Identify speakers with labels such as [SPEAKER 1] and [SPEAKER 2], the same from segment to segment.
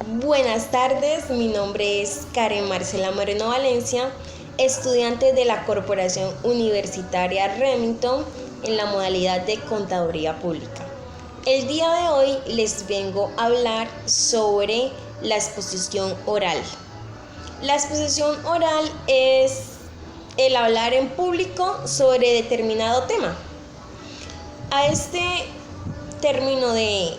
[SPEAKER 1] Buenas tardes, mi nombre es Karen Marcela Moreno Valencia, estudiante de la Corporación Universitaria Remington en la modalidad de Contaduría Pública. El día de hoy les vengo a hablar sobre la exposición oral. La exposición oral es el hablar en público sobre determinado tema. A este término de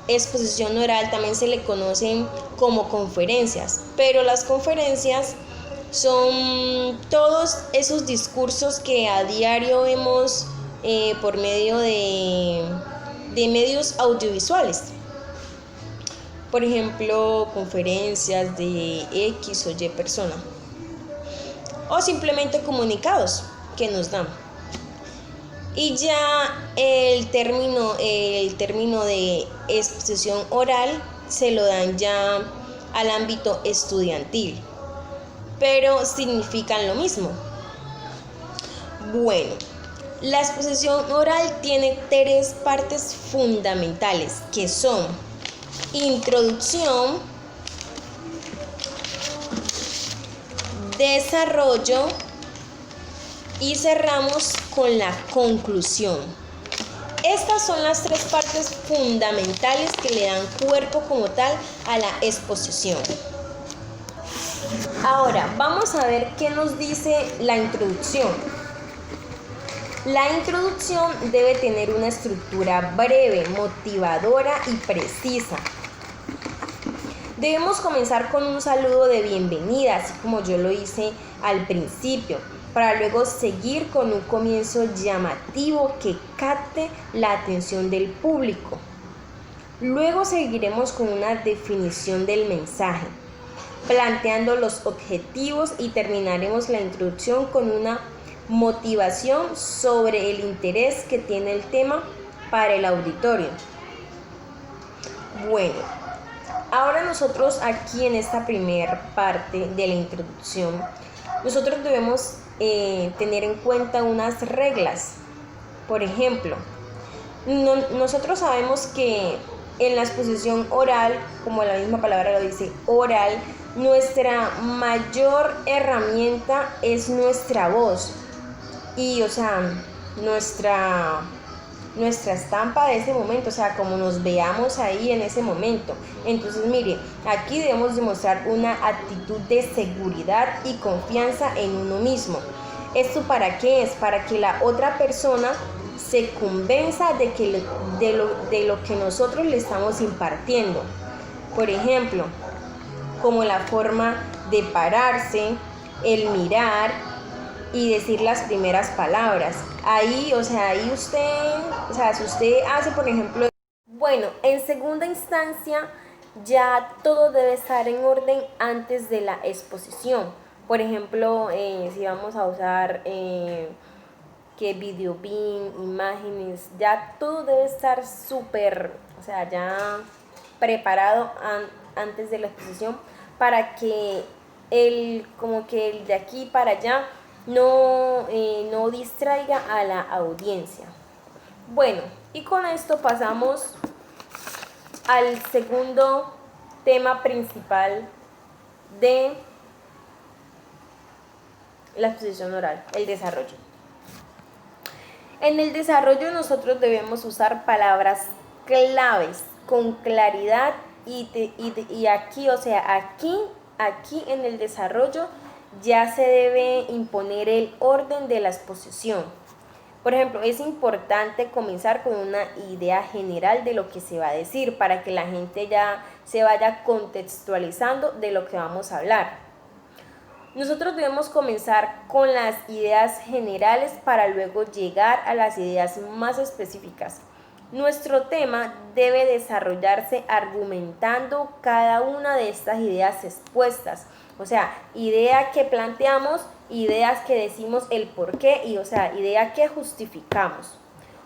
[SPEAKER 1] exposición oral también se le conocen como conferencias, pero las conferencias son todos esos discursos que a diario vemos por medio de medios audiovisuales. Por ejemplo, conferencias de X o Y persona. O simplemente comunicados que nos dan. Y ya el término de exposición oral se lo dan ya al ámbito estudiantil, pero significan lo mismo. Bueno, la exposición oral tiene tres partes fundamentales que son introducción, desarrollo y cerramos con la conclusión. Estas son las tres partes fundamentales que le dan cuerpo como tal a la exposición. Ahora, vamos a ver qué nos dice la introducción. La introducción debe tener una estructura breve, motivadora y precisa. Debemos comenzar con un saludo de bienvenida, así como yo lo hice al principio, para luego seguir con un comienzo llamativo que capte la atención del público. Luego seguiremos con una definición del mensaje, planteando los objetivos y terminaremos la introducción con una motivación sobre el interés que tiene el tema para el auditorio. Bueno, ahora nosotros aquí en esta primera parte de la introducción, nosotros debemos tener en cuenta unas reglas. Por ejemplo, nosotros sabemos que en la exposición oral, como la misma palabra lo dice, oral, nuestra mayor herramienta es nuestra voz y, nuestra estampa de ese momento, como nos veamos ahí en ese momento. Entonces, mire, aquí debemos demostrar una actitud de seguridad y confianza en uno mismo. ¿Esto para qué es? Para que la otra persona se convenza de lo que nosotros le estamos impartiendo. Por ejemplo, como la forma de pararse, el mirar y decir las primeras palabras. Ahí usted, si usted hace, por ejemplo, bueno, en segunda instancia, ya todo debe estar en orden antes de la exposición. Por ejemplo, si vamos a usar que video beam, imágenes, ya todo debe estar súper, ya preparado antes de la exposición para que el de aquí para allá no distraiga a la audiencia. Bueno, y con esto pasamos al segundo tema principal de la exposición oral, el desarrollo. En el desarrollo nosotros debemos usar palabras claves con claridad y aquí, aquí en el desarrollo ya se debe imponer el orden de la exposición. Por ejemplo, es importante comenzar con una idea general de lo que se va a decir para que la gente ya se vaya contextualizando de lo que vamos a hablar. Nosotros debemos comenzar con las ideas generales para luego llegar a las ideas más específicas. Nuestro tema debe desarrollarse argumentando cada una de estas ideas expuestas. Idea que planteamos, ideas que decimos el por qué y, idea que justificamos.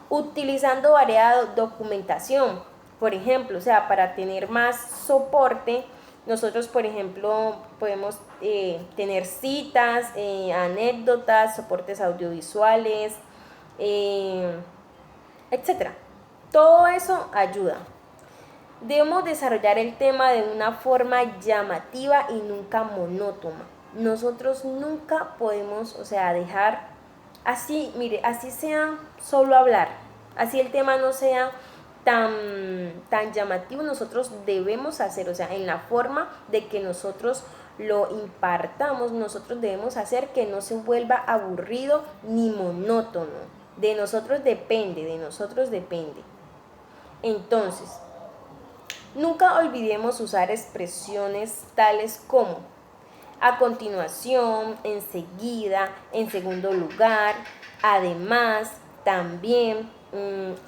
[SPEAKER 1] Utilizando variada documentación, por ejemplo, para tener más soporte, nosotros, por ejemplo, podemos tener citas, anécdotas, soportes audiovisuales, etc. Todo eso ayuda. Debemos desarrollar el tema de una forma llamativa y nunca monótona. Nosotros nunca podemos, dejar así, mire, así sea solo hablar, así el tema no sea tan llamativo, nosotros debemos hacer, en la forma de que nosotros lo impartamos, nosotros debemos hacer que no se vuelva aburrido ni monótono. De nosotros depende, Entonces, nunca olvidemos usar expresiones tales como a continuación, enseguida, en segundo lugar, además, también,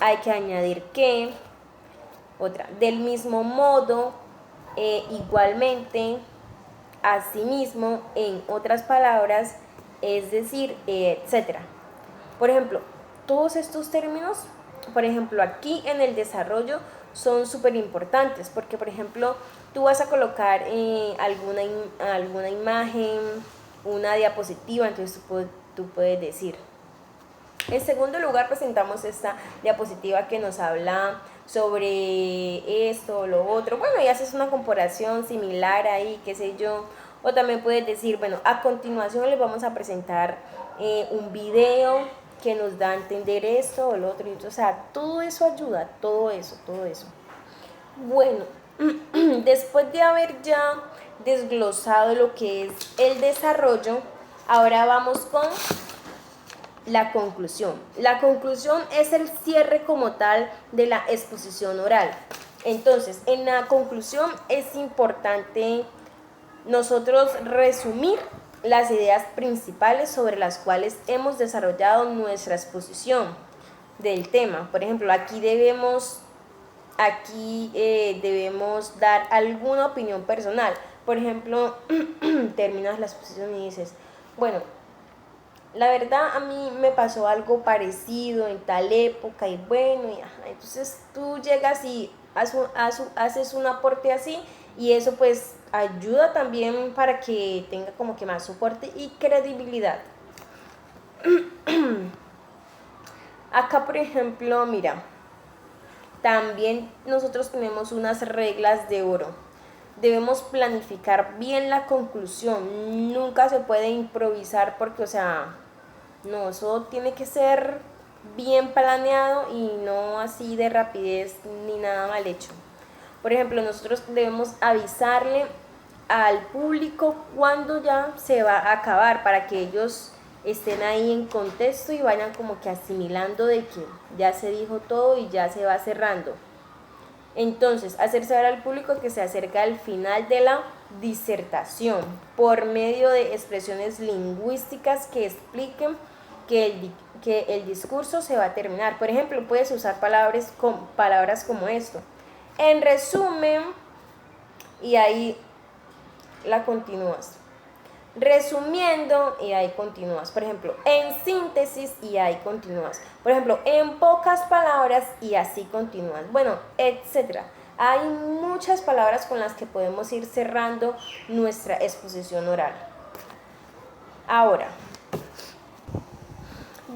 [SPEAKER 1] hay que añadir que, otra, del mismo modo, igualmente, asimismo, en otras palabras, es decir, etcétera. Por ejemplo, todos estos términos, por ejemplo, aquí en el desarrollo son súper importantes porque, por ejemplo, tú vas a colocar alguna imagen, una diapositiva, entonces tú puedes decir. En segundo lugar, presentamos esta diapositiva que nos habla sobre esto o lo otro. Bueno, y haces una comparación similar ahí, qué sé yo. O también puedes decir, bueno, a continuación les vamos a presentar un video que nos da a entender esto o lo otro. Todo eso ayuda, todo eso. Bueno, después de haber ya desglosado lo que es el desarrollo, ahora vamos con la conclusión. La conclusión es el cierre como tal de la exposición oral. Entonces, en la conclusión es importante nosotros resumir las ideas principales sobre las cuales hemos desarrollado nuestra exposición del tema. Por ejemplo, aquí debemos dar alguna opinión personal. Por ejemplo, terminas la exposición y dices, bueno, la verdad a mí me pasó algo parecido en tal época y bueno, entonces tú llegas y haces un aporte así y eso pues ayuda también para que tenga como que más soporte y credibilidad. Acá, por ejemplo, mira, también nosotros tenemos unas reglas de oro. Debemos planificar bien la conclusión. Nunca se puede improvisar porque, no, eso tiene que ser bien planeado y no así de rapidez ni nada mal hecho. Por ejemplo, nosotros debemos avisarle al público cuando ya se va a acabar para que ellos estén ahí en contexto y vayan como que asimilando de que ya se dijo todo y ya se va cerrando. Entonces, hacer saber al público que se acerca al final de la disertación por medio de expresiones lingüísticas que expliquen que el discurso se va a terminar. Por ejemplo, puedes usar palabras como esto. En resumen, y ahí la continúas. Resumiendo, y ahí continúas. Por ejemplo, en síntesis, y ahí continúas. Por ejemplo, en pocas palabras, y así continúas. Bueno, etcétera. Hay muchas palabras con las que podemos ir cerrando nuestra exposición oral. Ahora,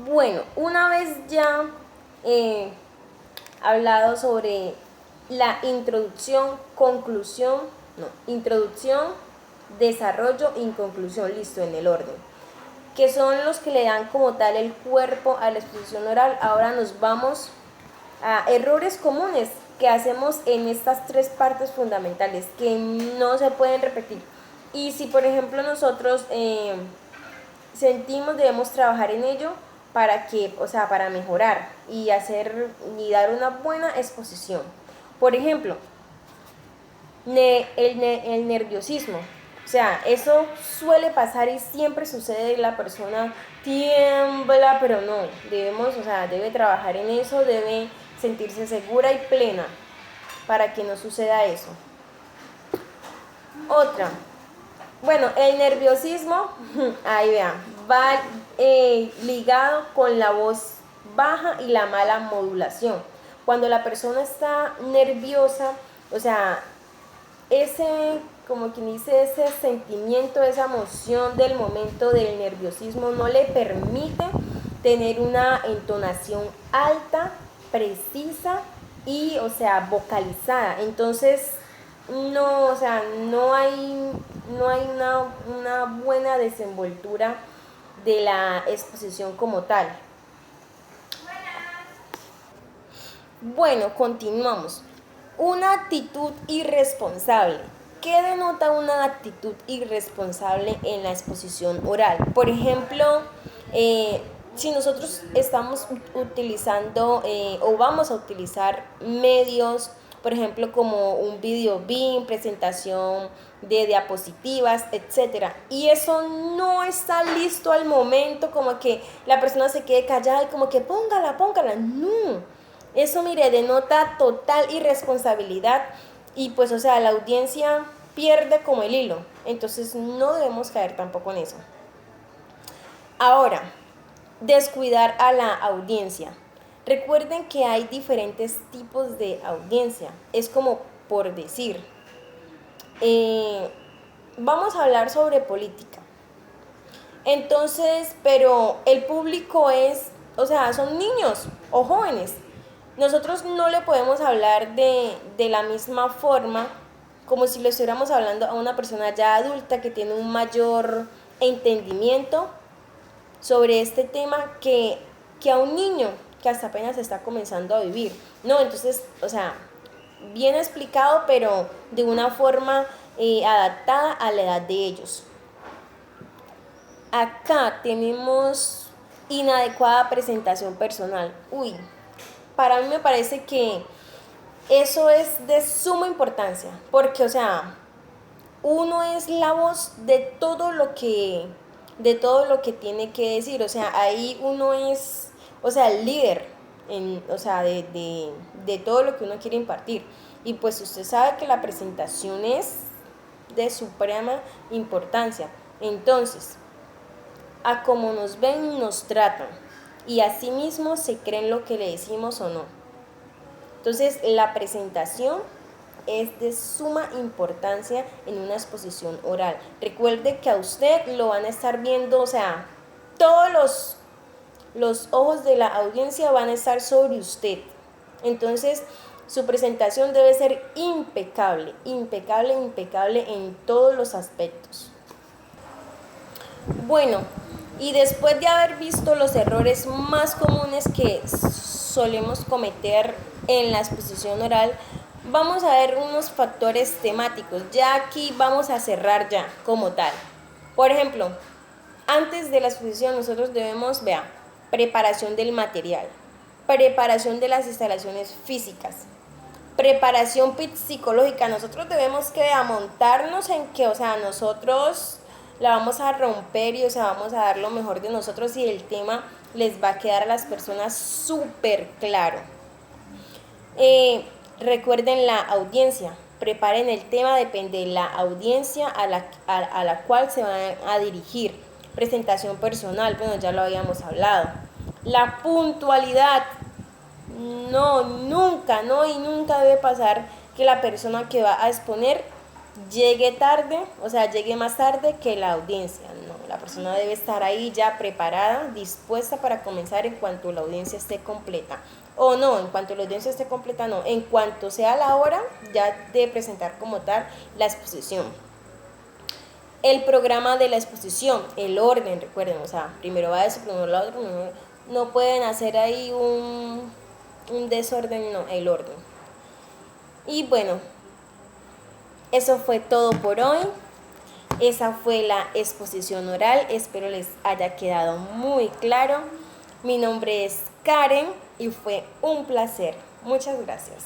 [SPEAKER 1] bueno, una vez ya hablado sobre la introducción, desarrollo y conclusión, listo, en el orden, que son los que le dan como tal el cuerpo a la exposición oral. Ahora nos vamos a errores comunes que hacemos en estas tres partes fundamentales que no se pueden repetir. Y si por ejemplo nosotros sentimos, debemos trabajar en ello para mejorar y dar una buena exposición. Por ejemplo, el nerviosismo. Eso suele pasar y siempre sucede, la persona tiembla, pero no, debe trabajar en eso, debe sentirse segura y plena para que no suceda eso. Otra, bueno, el nerviosismo, ahí vean, va ligado con la voz baja y la mala modulación. Cuando la persona está nerviosa, como quien dice, ese sentimiento, esa emoción del momento del nerviosismo no le permite tener una entonación alta, precisa y, o sea, vocalizada. Entonces, no, o sea, no hay una buena desenvoltura de la exposición como tal. Bueno, continuamos. Una actitud irresponsable. ¿Qué denota una actitud irresponsable en la exposición oral? Por ejemplo, si nosotros estamos utilizando o vamos a utilizar medios, por ejemplo, como un video BIM, presentación de diapositivas, etcétera, y eso no está listo al momento, como que la persona se quede callada y como que póngala, no. Eso, mire, denota total irresponsabilidad y pues, o sea, la audiencia pierde como el hilo. Entonces no debemos caer tampoco en eso. Ahora, descuidar a la audiencia. Recuerden que hay diferentes tipos de audiencia. Es como por decir, vamos a hablar sobre política. Entonces, pero el público es, o sea, son niños o jóvenes. Nosotros no le podemos hablar de la misma forma como si le estuviéramos hablando a una persona ya adulta que tiene un mayor entendimiento sobre este tema que a un niño que hasta apenas está comenzando a vivir. No, entonces, o sea, bien explicado, pero de una forma adaptada a la edad de ellos. Acá tenemos inadecuada presentación personal. Uy, para mí me parece que eso es de suma importancia, porque, o sea, uno es la voz de todo lo que tiene que decir, o sea, ahí uno es, o sea, el líder, o sea, de todo lo que uno quiere impartir. Y pues usted sabe que la presentación es de suprema importancia. Entonces, a como nos ven, nos tratan, y asimismo se creen lo que le decimos o no. Entonces, la presentación es de suma importancia en una exposición oral. Recuerde que a usted lo van a estar viendo, o sea, todos los ojos de la audiencia van a estar sobre usted. Entonces, su presentación debe ser impecable, impecable, impecable en todos los aspectos. Bueno, y después de haber visto los errores más comunes que solemos cometer en la exposición oral, vamos a ver unos factores temáticos. Ya aquí vamos a cerrar ya como tal. Por ejemplo, antes de la exposición nosotros debemos, vea, preparación del material, preparación de las instalaciones físicas, preparación psicológica. Nosotros debemos que amontarnos en que, o sea, nosotros la vamos a romper y, o sea, vamos a dar lo mejor de nosotros y el tema les va a quedar a las personas súper claro. Recuerden la audiencia, preparen el tema, depende de la audiencia a la cual se van a dirigir. Presentación personal, bueno, ya lo habíamos hablado. La puntualidad, no, nunca, no y nunca debe pasar que la persona que va a exponer llegue tarde, o sea, llegue más tarde que la audiencia. No, la persona debe estar ahí ya preparada, dispuesta para comenzar en cuanto la audiencia esté completa. O no, en cuanto la audiencia esté completa, no, en cuanto sea la hora, ya de presentar como tal la exposición. El programa de la exposición, el orden, recuerden, o sea, primero va eso, primero lo otro, no pueden hacer ahí un desorden, no, el orden. Y bueno, eso fue todo por hoy. Esa fue la exposición oral. Espero les haya quedado muy claro. Mi nombre es Karen y fue un placer. Muchas gracias.